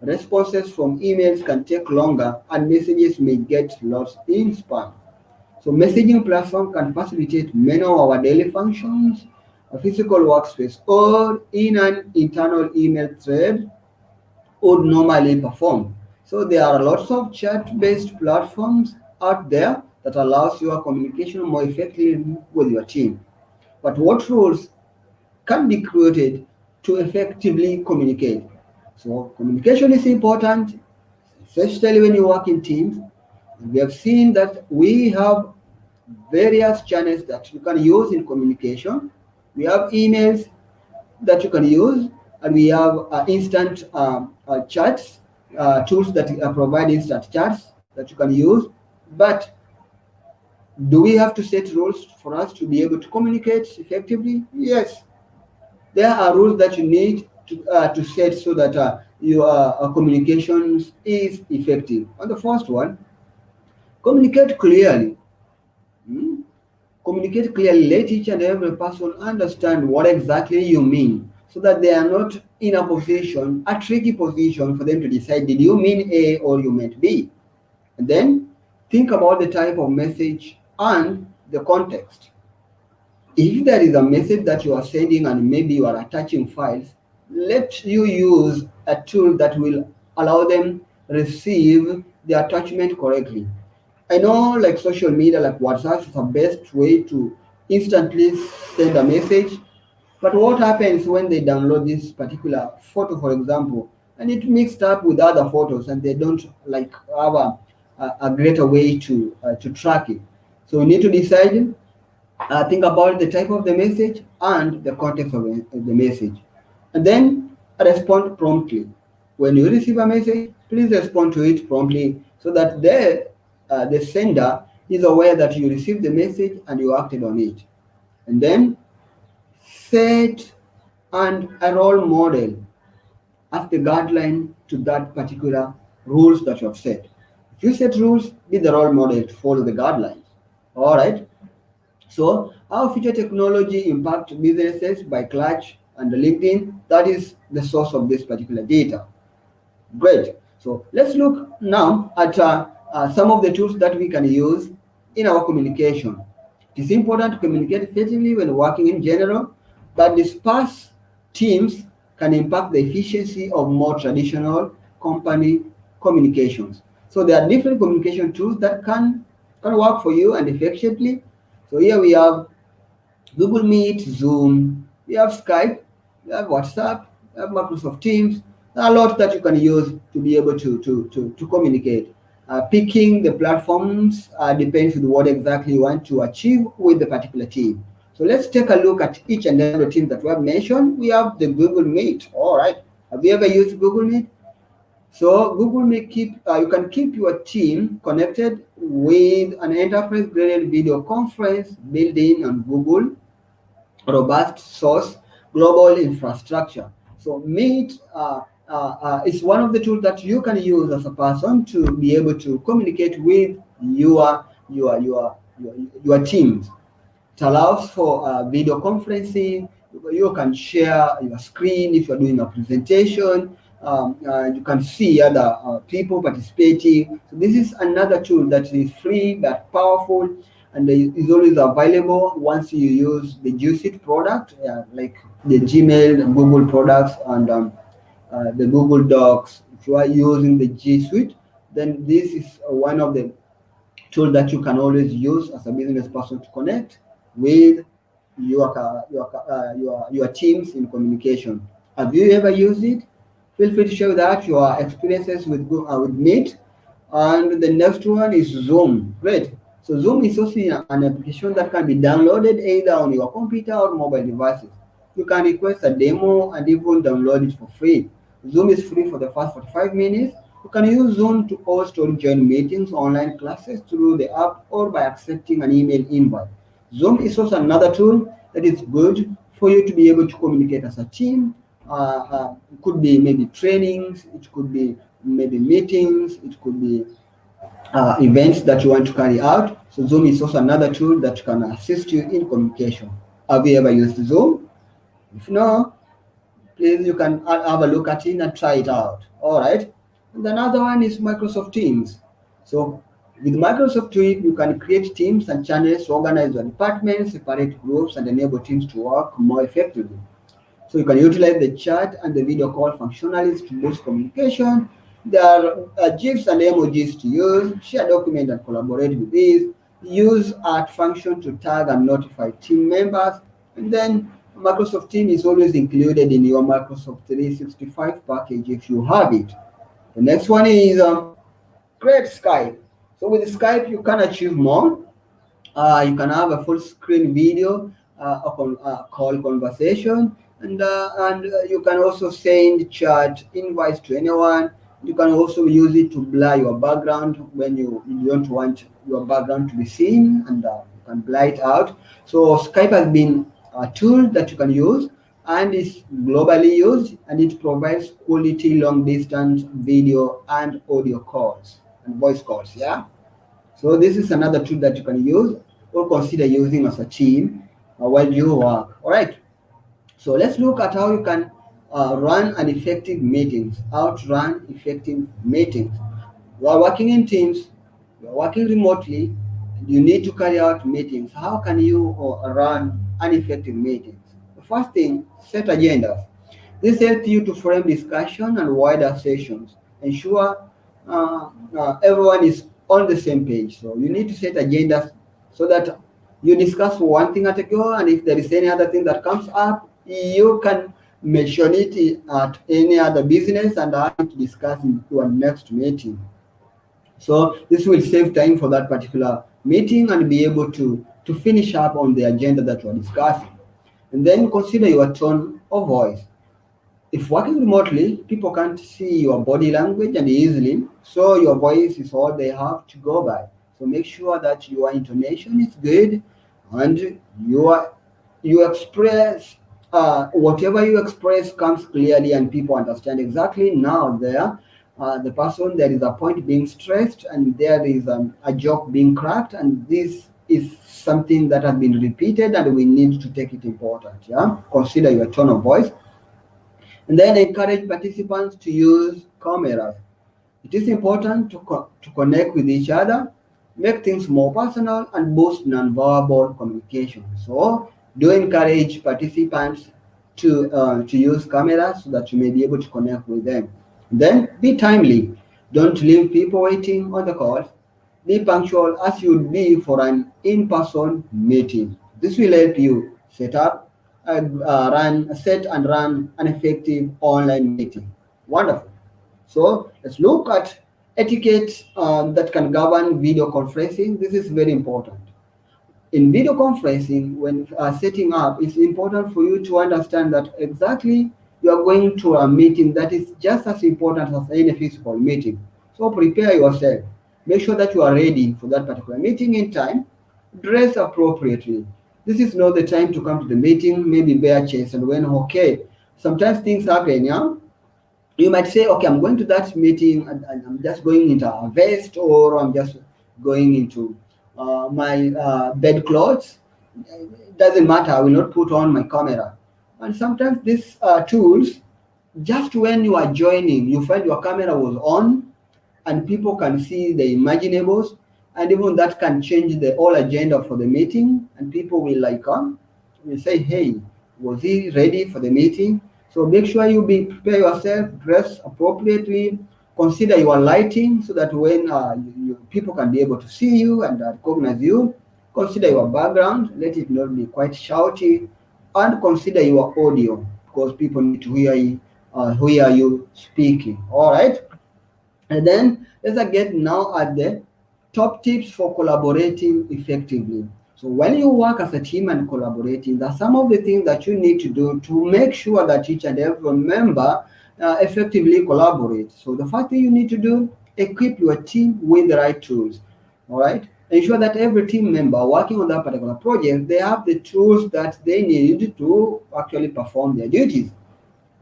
A: Responses from emails can take longer and messages may get lost in spam. So messaging platform can facilitate many of our daily functions, a physical workspace, or in an internal email thread would normally perform. So there are lots of chat-based platforms out there that allows your communication more effectively with your team. But what rules can be created to effectively communicate? So communication is important, especially when you work in teams. We have seen that we have various channels that you can use in communication. We have emails that you can use, and we have instant chats, tools that provide instant chats that you can use. But do we have to set rules for us to be able to communicate effectively? Yes, there are rules that you need to set so that your communications is effective. And the first one, communicate clearly. Hmm? Communicate clearly. Let each and every person understand what exactly you mean so that they are not in a tricky position for them to decide, did you mean A or you meant B? And then think about the type of message and the context. If there is a message that you are sending and maybe you are attaching files, let you use a tool that will allow them receive the attachment correctly. I know like social media like WhatsApp is the best way to instantly send a message, but what happens when they download this particular photo, for example, and it mixed up with other photos and they don't like have a greater way to track it. So we need to decide, think about the type of the message and the context of the message, and then respond promptly. When you receive a message, please respond to it promptly so that the sender is aware that you received the message and you acted on it. And then set and a role model as the guideline to that particular rules that you have set. If you set rules, be the role model to follow the guidelines. All right. So how future technology impact businesses by Clutch and LinkedIn, that is the source of this particular data. Great. So let's look now at some of the tools that we can use in our communication. It is important to communicate effectively when working in general, but dispersed teams can impact the efficiency of more traditional company communications. So there are different communication tools that can work for you and effectively. So here we have Google Meet, Zoom, we have Skype, we have WhatsApp, we have Microsoft Teams. There are a lot that you can use to be able to communicate. Picking the platforms depends on what exactly you want to achieve with the particular team. So let's take a look at each and every team that we have mentioned. We have the Google Meet. All right. Have you ever used Google Meet? So Google Meet you can keep your team connected with an enterprise-grade video conference built-in on Google robust source global infrastructure. So Meet is one of the tools that you can use as a person to be able to communicate with your teams. It allows for video conferencing, You can share your screen if you're doing a presentation. You can see other people participating. So this is another tool that is free but powerful, and is always available once you use the G Suite product, like the Gmail, the Google products, and the Google Docs. If you are using the G Suite, then this is one of the tool that you can always use as a business person to connect with your teams in communication. Have you ever used it? Feel free to share with us your experiences with Meet. And the next one is Zoom. Great. So Zoom is also an application that can be downloaded either on your computer or mobile devices. You can request a demo and even download it for free. Zoom is free for the first 45 minutes. You can use Zoom to host or join meetings, online classes through the app, or by accepting an email invite. Zoom is also another tool that is good for you to be able to communicate as a team. It could be maybe trainings, it could be maybe meetings, it could be events that you want to carry out. So Zoom is also another tool that can assist you in communication. Have you ever used Zoom? If no, please you can have a look at it and try it out. All right. And another one is Microsoft Teams. So with Microsoft Teams, you can create teams and channels, organize your departments, separate groups, and enable teams to work more effectively. So you can utilize the chat and the video call functionalities to boost communication. There are GIFs and emojis to use, share document and collaborate with these. Use art function to tag and notify team members. And then Microsoft Teams is always included in your Microsoft 365 package if you have it. The next one is Create Skype. So with Skype, you can achieve more. You can have a full screen video, call conversation, and you can also send chat invites to anyone. You can also use it to blur your background when you don't want your background to be seen, and you can blur it out. So Skype has been a tool that you can use, and is globally used, and it provides quality long distance video and audio calls and voice calls. Yeah. So this is another tool that you can use or consider using as a team while you work. All right. So let's look at how you can run an effective meetings. How to run effective meetings. You are working in teams. You are working remotely. You need to carry out meetings. How can you run an effective meetings? The first thing, set agendas. This helps you to frame discussion and wider sessions. Ensure everyone is on the same page. So you need to set agendas so that you discuss one thing at a go, and if there is any other thing that comes up, you can mention it at any other business and have it discussed in your next meeting. So this will save time for that particular meeting and be able to finish up on the agenda that we're discussing. And then consider your tone of voice. If working remotely, people can't see your body language and easily, so your voice is all they have to go by. So make sure that your intonation is good, and you express whatever you express comes clearly and people understand exactly. Now the person, there is a point being stressed, and there is a joke being cracked, and this is something that has been repeated and we need to take it important. Yeah, consider your tone of voice, and then encourage participants to use cameras. It is important to connect with each other, make things more personal, and boost nonverbal communication. So, do encourage participants to use cameras so that you may be able to connect with them. Then, be timely. Don't leave people waiting on the call. Be punctual as you would be for an in-person meeting. This will help you set and run an effective online meeting. Wonderful. So let's look at etiquette that can govern video conferencing. This is very important. In video conferencing, when setting up, it's important for you to understand that exactly you are going to a meeting that is just as important as any physical meeting. So prepare yourself. Make sure that you are ready for that particular meeting in time. Dress appropriately. This is not the time to come to the meeting, maybe bare chest and when okay. Sometimes things happen, yeah? You might say, okay, I'm going to that meeting and I'm just going into a vest, or I'm just going into my bed clothes. It doesn't matter. I will not put on my camera. And sometimes these tools, just when you are joining, you find your camera was on and people can see the imaginables, and even that can change the whole agenda for the meeting, and people will like come, will say, hey, was he ready for the meeting? So make sure you be prepare yourself, dress appropriately, consider your lighting so that when people can be able to see you and recognize you. Consider your background, let it not be quite shouty, and consider your audio because people need to hear you speaking. All right. And then let's get now at the top tips for collaborating effectively. So when you work as a team and collaborating, there are some of the things that you need to do to make sure that each and every member effectively collaborate. So the first thing you need to do, equip your team with the right tools. All right. Ensure that every team member working on that particular project, they have the tools that they need to actually perform their duties.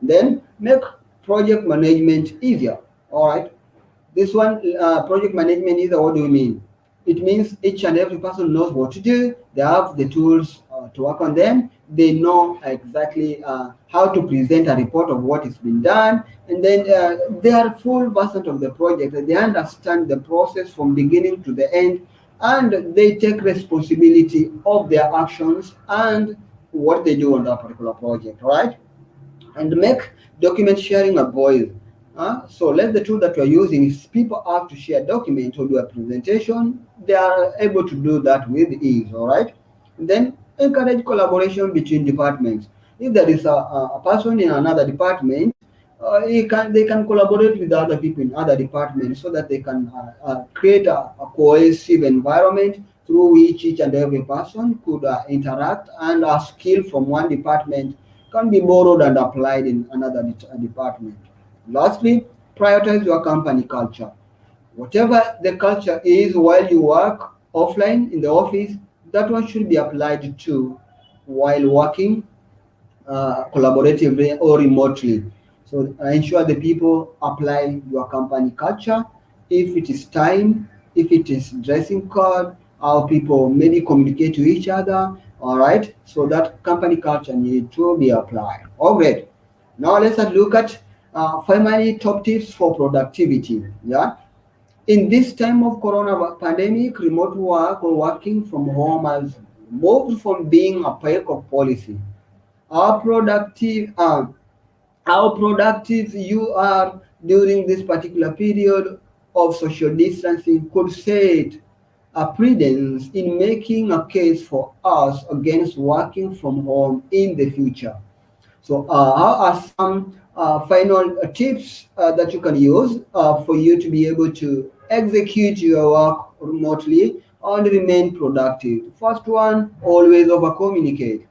A: Then make project management easier. All right. This one, project management is what do you mean? It means each and every person knows what to do. They have the tools to work on them. They know exactly how to present a report of what is being done, and then they are full versant of the project. They understand the process from beginning to the end, and they take responsibility of their actions and what they do on that particular project. All right, and make document sharing a boil. So let the tool that you're using, if people have to share document or do a presentation, they are able to do that with ease, all right? And then encourage collaboration between departments. If there is a person in another department, they can collaborate with other people in other departments so that they can create a cohesive environment through which each and every person could interact, and a skill from one department can be borrowed and applied in another department. Lastly, prioritize your company culture. Whatever the culture is while you work offline in the office, that one should be applied to while working collaboratively or remotely. So ensure the people apply your company culture. If it is time, if it is dressing code, how people maybe communicate to each other. All right. So that company culture need to be applied. All great. Now let's look at finally top tips for productivity. Yeah. In this time of corona pandemic, remote work or working from home has moved from being a perk of policy. How productive how productive you are during this particular period of social distancing could set a precedence in making a case for us against working from home in the future. So, how are some final tips that you can use for you to be able to execute your work remotely and remain productive? First one, always over communicate.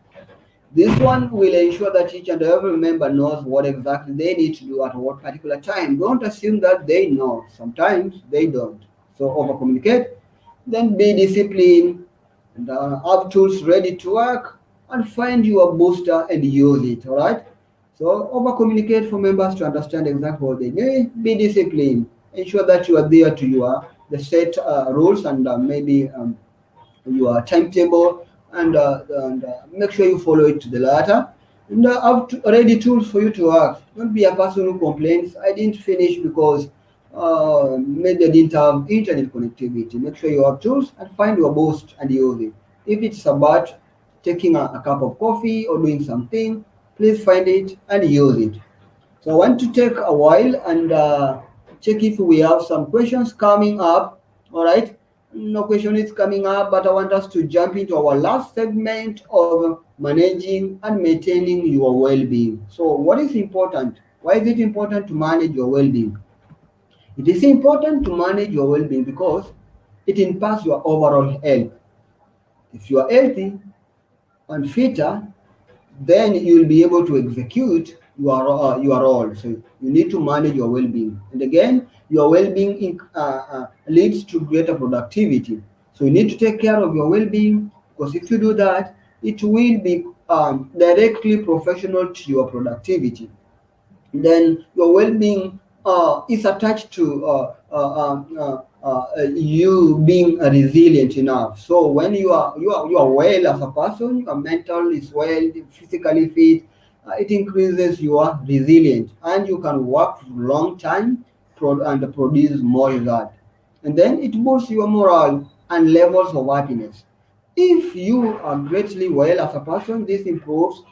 A: This one will ensure that each and every member knows what exactly they need to do at what particular time. Don't assume that they know. Sometimes they don't. So over communicate, then be disciplined and have tools ready to work, and find your booster and use it. All right. So over communicate for members to understand exactly what they need. Be disciplined. Ensure that you are there to your the set rules and maybe your timetable, and make sure you follow it to the letter, and have ready tools for you to work. Don't be a person who complains, I didn't finish because maybe I didn't have internet connectivity. Make sure you have tools and find your boost and use it. If it's about taking a cup of coffee or doing something, please find it and use it. So I want to take a while and check if we have some questions coming up. All right. No question is coming up, but I want us to jump into our last segment of managing and maintaining your well-being. So what is important? Why is it important to manage your well-being? It is important to manage your well-being because it impacts your overall health. If you are healthy and fitter, then you will be able to execute your role. So you need to manage your well-being, and again, your well-being leads to greater productivity. So you need to take care of your well-being, because if you do that, it will be directly professional to your productivity. Then your well-being is attached to you being resilient enough. So when you are well as a person, your mental is well, physically fit, it increases your resilience and you can work for long time and produce more result. And then it boosts your morale and levels of happiness. If you are greatly well as a person, this improves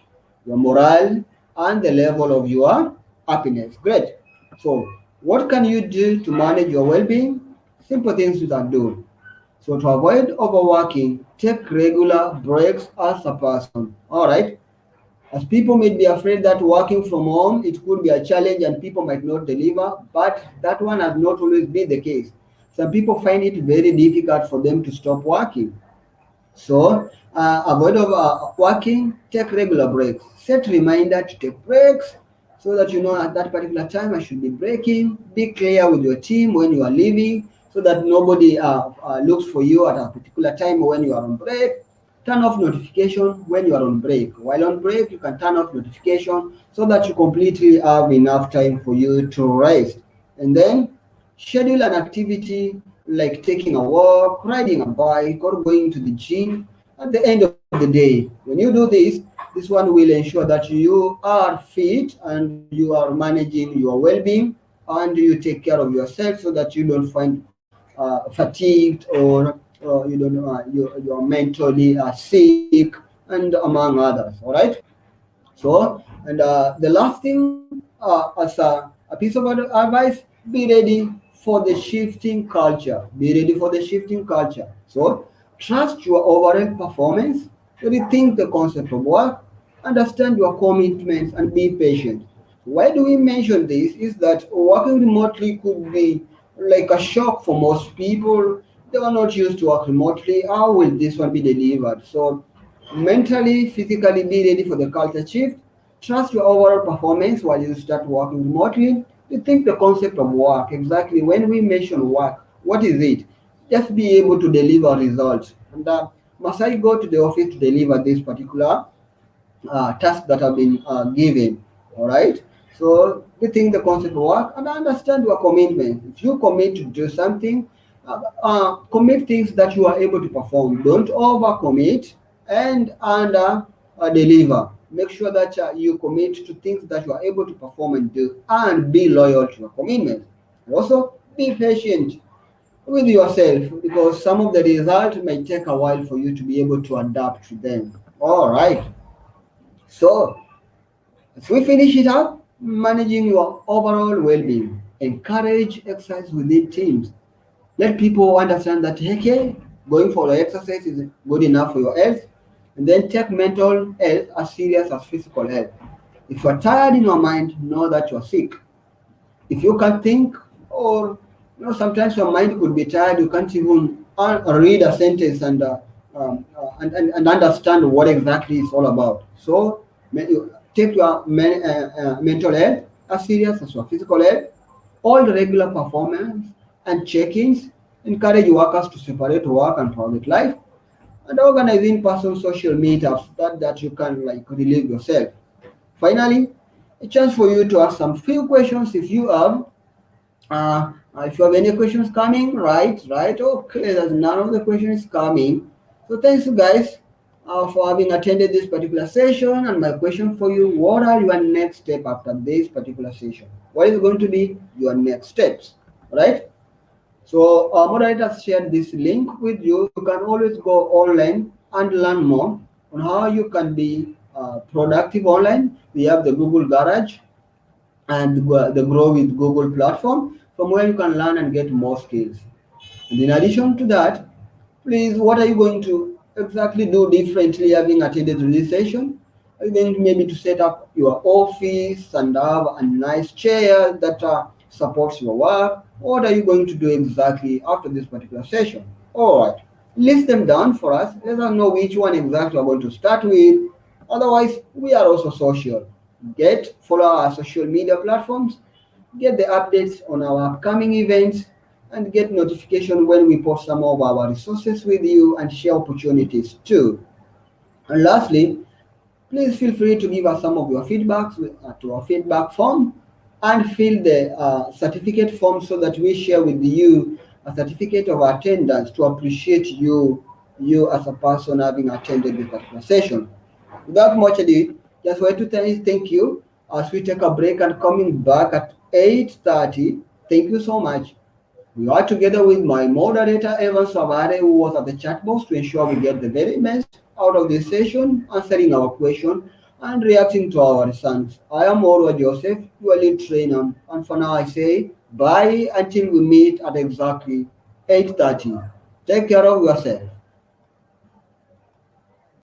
A: your morale and the level of your happiness. Great. So, what can you do to manage your well-being? Simple things you can do. So, to avoid overworking, take regular breaks as a person. All right. As people may be afraid that working from home it could be a challenge and people might not deliver, but that one has not always been the case. Some people find it very difficult for them to stop working. So avoid working, take regular breaks. Set reminder to take breaks so that you know at that particular time I should be breaking. Be clear with your team when you are leaving so that nobody looks for you at a particular time when you are on break. Turn off notification when you are on break. While on break, you can turn off notification so that you completely have enough time for you to rest. And then schedule an activity like taking a walk, riding a bike, or going to the gym at the end of the day. When you do this one will ensure that you are fit and you are managing your well-being and you take care of yourself so that you don't find fatigued or you're mentally sick and among others. All right. So, and the last thing, as a piece of advice, be ready for the shifting culture. Be ready for the shifting culture. So, trust your overall performance, rethink the concept of work, understand your commitments, and be patient. Why do we mention this? Is that working remotely could be like a shock for most people. They were not used to work remotely. How will this one be delivered? So, mentally, physically be ready for the culture shift. Trust your overall performance while you start working remotely. You think the concept of work, exactly when we mention work, what is it? Just be able to deliver results. And must I go to the office to deliver this particular tasks that have been given. All right. So rethink the concept of work and understand your commitment. If you commit to do something, commit things that you are able to perform. Don't overcommit and under deliver. Make sure that you commit to things that you are able to perform and do, and be loyal to your commitment. Also, be patient with yourself because some of the results may take a while for you to be able to adapt to them. All right. So, if we finish it up, managing your overall well-being, encourage exercise within teams. Let people understand that okay, going for the exercise is good enough for your health, and then take mental health as serious as physical health. If you're tired in your mind, know that you're sick. If you can't think, or sometimes your mind could be tired, you can't even read a sentence and understand what exactly it's all about. So you take your mental health as serious as your physical health. All the regular performance and check-ins encourage workers to separate work and private life and organize in-person social meetups that you can like relieve yourself. Finally, a chance for you to ask some few questions if you have. If you have any questions coming, right. Okay, there's none of the questions coming. So thanks you guys for having attended this particular session. And my question for you: what are your next step after this particular session? What is going to be your next steps? Right. So moderator has shared this link with you. You can always go online and learn more on how you can be productive online. We have the Google Garage and the Grow with Google platform from where you can learn and get more skills. And in addition to that, please, what are you going to exactly do differently having attended to this session? Are you going to maybe to set up your office and have a nice chair that supports your work? What are you going to do exactly after this particular session? All right, list them down for us. Let us know which one exactly we're going to start with. Otherwise, we are also social. Follow our social media platforms, get the updates on our upcoming events, and get notification when we post some of our resources with you and share opportunities too. And lastly, please feel free to give us some of your feedbacks to our feedback form and fill the certificate form so that we share with you a certificate of attendance to appreciate you as a person having attended the particular session. Without much ado, Just want to thank you as we take a break and coming back at 8:30. Thank you so much. We are together with my moderator Evan Savare, who was at the chat box to ensure we get the very best out of this session, answering our question and reacting to our sons. I am Orwa Joseph, your lead trainer, and for now I say bye until we meet at exactly 8:30. Take care of yourself.